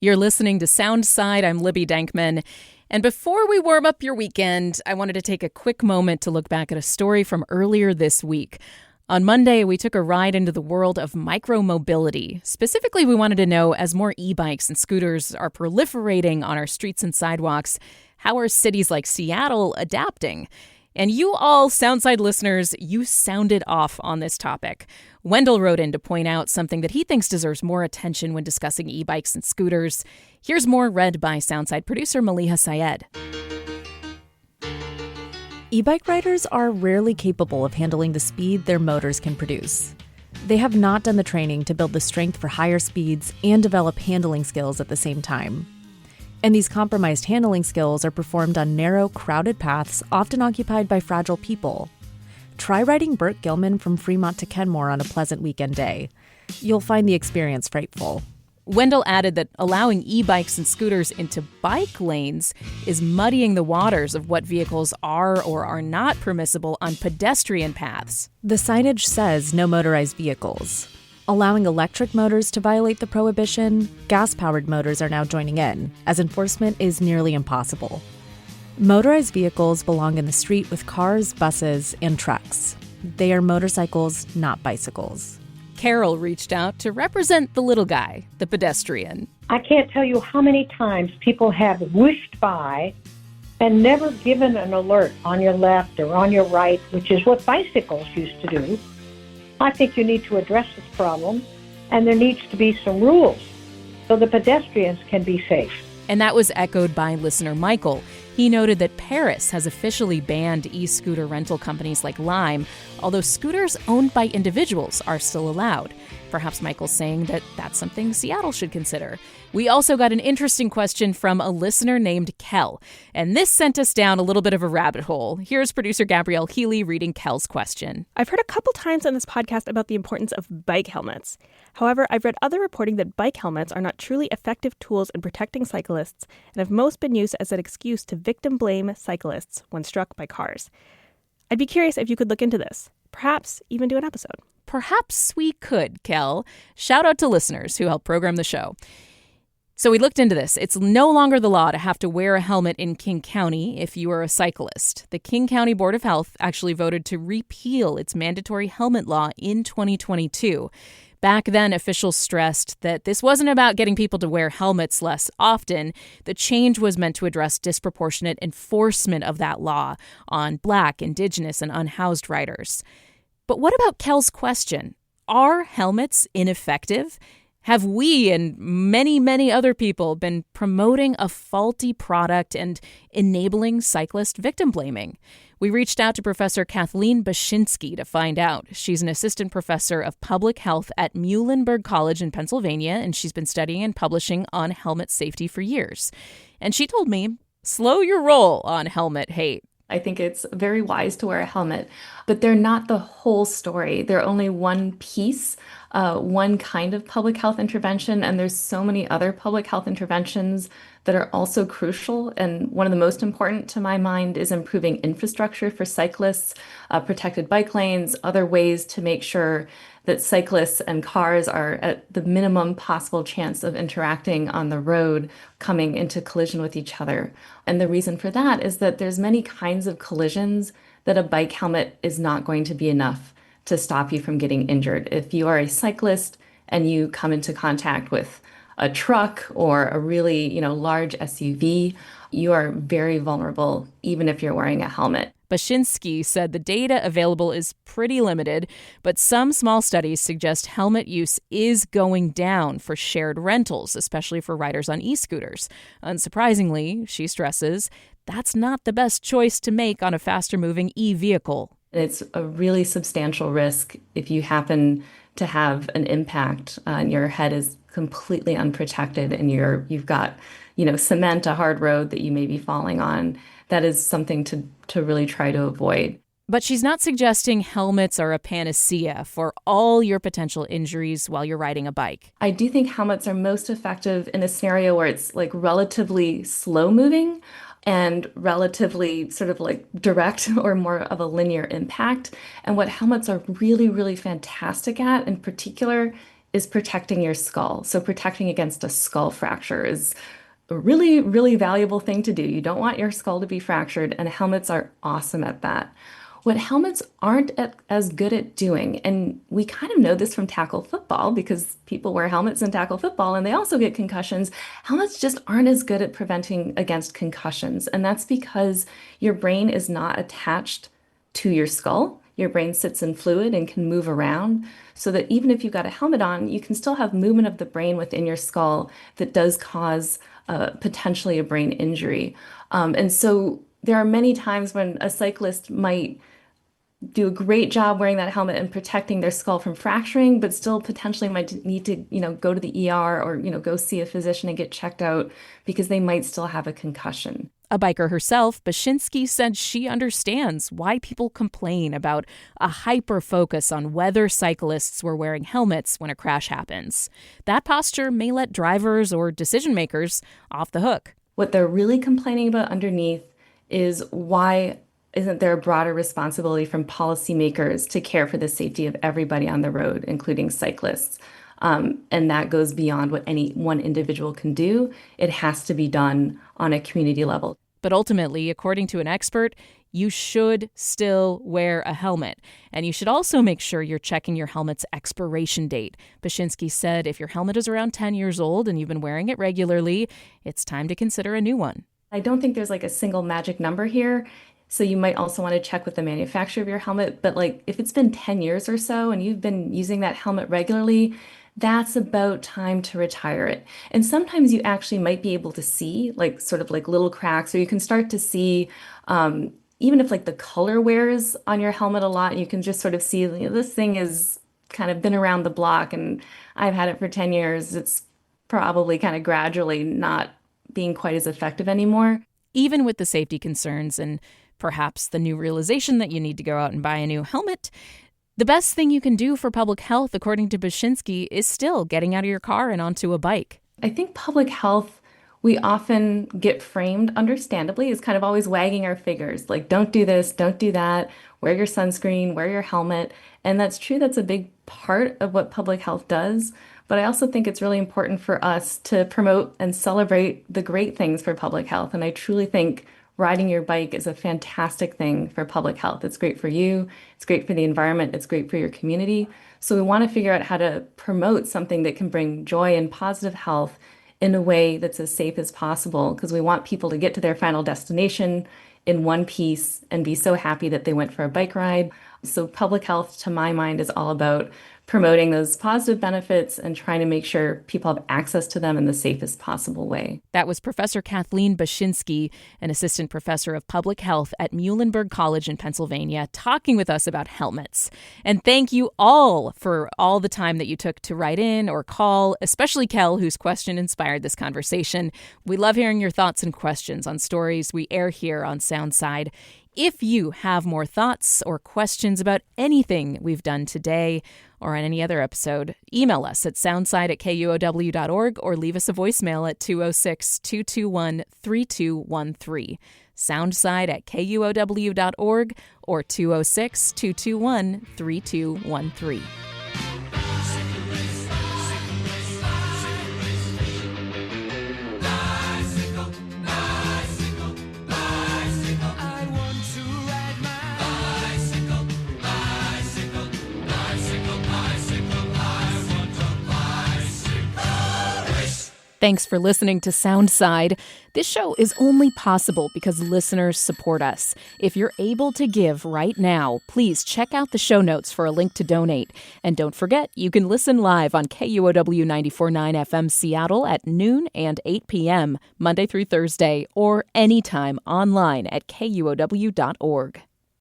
You're listening to Soundside. I'm Libby Dankman. And before we warm up your weekend, I wanted to take a quick moment to look back at a story from earlier this week. On Monday, we took a ride into the world of micromobility. Specifically, we wanted to know, as more e-bikes and scooters are proliferating on our streets and sidewalks, how are cities like Seattle adapting? And you all, Soundside listeners, you sounded off on this topic. Wendell wrote in to point out something that he thinks deserves more attention when discussing e-bikes and scooters. Here's more read by Soundside producer Maliha Syed. E-bike riders are rarely capable of handling the speed their motors can produce. They have not done the training to build the strength for higher speeds and develop handling skills at the same time. And these compromised handling skills are performed on narrow, crowded paths often occupied by fragile people. Try riding Burt Gilman from Fremont to Kenmore on a pleasant weekend day. You'll find the experience frightful. Wendell added that allowing e-bikes and scooters into bike lanes is muddying the waters of what vehicles are or are not permissible on pedestrian paths. The signage says no motorized vehicles. Allowing electric motors to violate the prohibition, gas-powered motors are now joining in, as enforcement is nearly impossible. Motorized vehicles belong in the street with cars, buses, and trucks. They are motorcycles, not bicycles. Carol reached out to represent the little guy, the pedestrian. I can't tell you how many times people have whooshed by and never given an alert on your left or on your right, which is what bicycles used to do. I think you need to address this problem, and there needs to be some rules so the pedestrians can be safe. And that was echoed by listener Michael. He noted that Paris has officially banned e-scooter rental companies like Lime, although scooters owned by individuals are still allowed. Perhaps Michael's saying that that's something Seattle should consider. We also got an interesting question from a listener named Kel, and this sent us down a little bit of a rabbit hole. Here's producer Gabrielle Healy reading Kel's question. I've heard a couple times on this podcast about the importance of bike helmets. However, I've read other reporting that bike helmets are not truly effective tools in protecting cyclists and have most been used as an excuse to victim blame cyclists when struck by cars. I'd be curious if you could look into this, perhaps even do an episode. Perhaps we could, Kel. Shout out to listeners who help program the show. So we looked into this. It's no longer the law to have to wear a helmet in King County if you are a cyclist. The King County Board of Health actually voted to repeal its mandatory helmet law in 2022. Back then, officials stressed that this wasn't about getting people to wear helmets less often. The change was meant to address disproportionate enforcement of that law on Black, Indigenous, and unhoused riders. But what about Kel's question? Are helmets ineffective? Have we and many, many other people been promoting a faulty product and enabling cyclist victim blaming? We reached out to Professor Kathleen Bashinsky to find out. She's an assistant professor of public health at Muhlenberg College in Pennsylvania, and she's been studying and publishing on helmet safety for years. And she told me, slow your roll on helmet hate. I think it's very wise to wear a helmet, but they're not the whole story. They're only one piece, one kind of public health intervention, and there's so many other public health interventions that are also crucial. And one of the most important to my mind is improving infrastructure for cyclists, protected bike lanes, other ways to make sure that cyclists and cars are at the minimum possible chance of interacting on the road, coming into collision with each other. And the reason for that is that there's many kinds of collisions that a bike helmet is not going to be enough to stop you from getting injured. If you are a cyclist and you come into contact with a truck or a really, large SUV, you are very vulnerable, even if you're wearing a helmet. Bashinsky said the data available is pretty limited, but some small studies suggest helmet use is going down for shared rentals, especially for riders on e-scooters. Unsurprisingly, she stresses, that's not the best choice to make on a faster-moving e-vehicle. It's a really substantial risk if you happen to have an impact and your head is completely unprotected and you've got, cement, a hard road that you may be falling on. That is something to really try to avoid. But she's not suggesting helmets are a panacea for all your potential injuries while you're riding a bike. I do think helmets are most effective in a scenario where it's relatively slow moving and relatively sort of direct or more of a linear impact. And what helmets are really, really fantastic at in particular is protecting your skull. So protecting against a skull fracture is a really, really valuable thing to do. You don't want your skull to be fractured, and helmets are awesome at that. What helmets aren't as good at doing, and we kind of know this from tackle football because people wear helmets in tackle football and they also get concussions. Helmets just aren't as good at preventing against concussions. And that's because your brain is not attached to your skull. Your brain sits in fluid and can move around so that even if you've got a helmet on, you can still have movement of the brain within your skull that does cause potentially a brain injury. And so there are many times when a cyclist might do a great job wearing that helmet and protecting their skull from fracturing, but still potentially might need to, go to the ER or, go see a physician and get checked out because they might still have a concussion. A biker herself, Bashinsky said she understands why people complain about a hyper-focus on whether cyclists were wearing helmets when a crash happens. That posture may let drivers or decision-makers off the hook. What they're really complaining about underneath is why isn't there a broader responsibility from policymakers to care for the safety of everybody on the road, including cyclists? And that goes beyond what any one individual can do. It has to be done on a community level. But ultimately, according to an expert, you should still wear a helmet. And you should also make sure you're checking your helmet's expiration date. Bashinsky said if your helmet is around 10 years old and you've been wearing it regularly, it's time to consider a new one. I don't think there's like a single magic number here. So you might also want to check with the manufacturer of your helmet. But like if it's been 10 years or so and you've been using that helmet regularly, that's about time to retire it. And sometimes you actually might be able to see like sort of like little cracks, or you can start to see even if like the color wears on your helmet a lot, you can just sort of see this thing has kind of been around the block and I've had it for 10 years. It's probably kind of gradually not being quite as effective anymore. Even with the safety concerns and perhaps the new realization that you need to go out and buy a new helmet, the best thing you can do for public health, according to Bashinsky, is still getting out of your car and onto a bike. I think public health, we often get framed, understandably, as kind of always wagging our fingers, like don't do this, don't do that, wear your sunscreen, wear your helmet. And that's true, that's a big part of what public health does. But I also think it's really important for us to promote and celebrate the great things for public health. And I truly think riding your bike is a fantastic thing for public health. It's great for you. It's great for the environment. It's great for your community. So we want to figure out how to promote something that can bring joy and positive health in a way that's as safe as possible, because we want people to get to their final destination in one piece and be so happy that they went for a bike ride. So public health, to my mind, is all about promoting those positive benefits and trying to make sure people have access to them in the safest possible way. That was Professor Kathleen Bashinsky, an assistant professor of public health at Muhlenberg College in Pennsylvania, talking with us about helmets. And thank you all for all the time that you took to write in or call, especially Kel, whose question inspired this conversation. We love hearing your thoughts and questions on stories we air here on Soundside. If you have more thoughts or questions about anything we've done today or on any other episode, email us at soundside@kuow.org or leave us a voicemail at 206-221-3213. Soundside@kuow.org or 206-221-3213. Thanks for listening to Soundside. This show is only possible because listeners support us. If you're able to give right now, please check out the show notes for a link to donate. And don't forget, you can listen live on KUOW 94.9 FM Seattle at noon and 8 p.m., Monday through Thursday, or anytime online at kuow.org.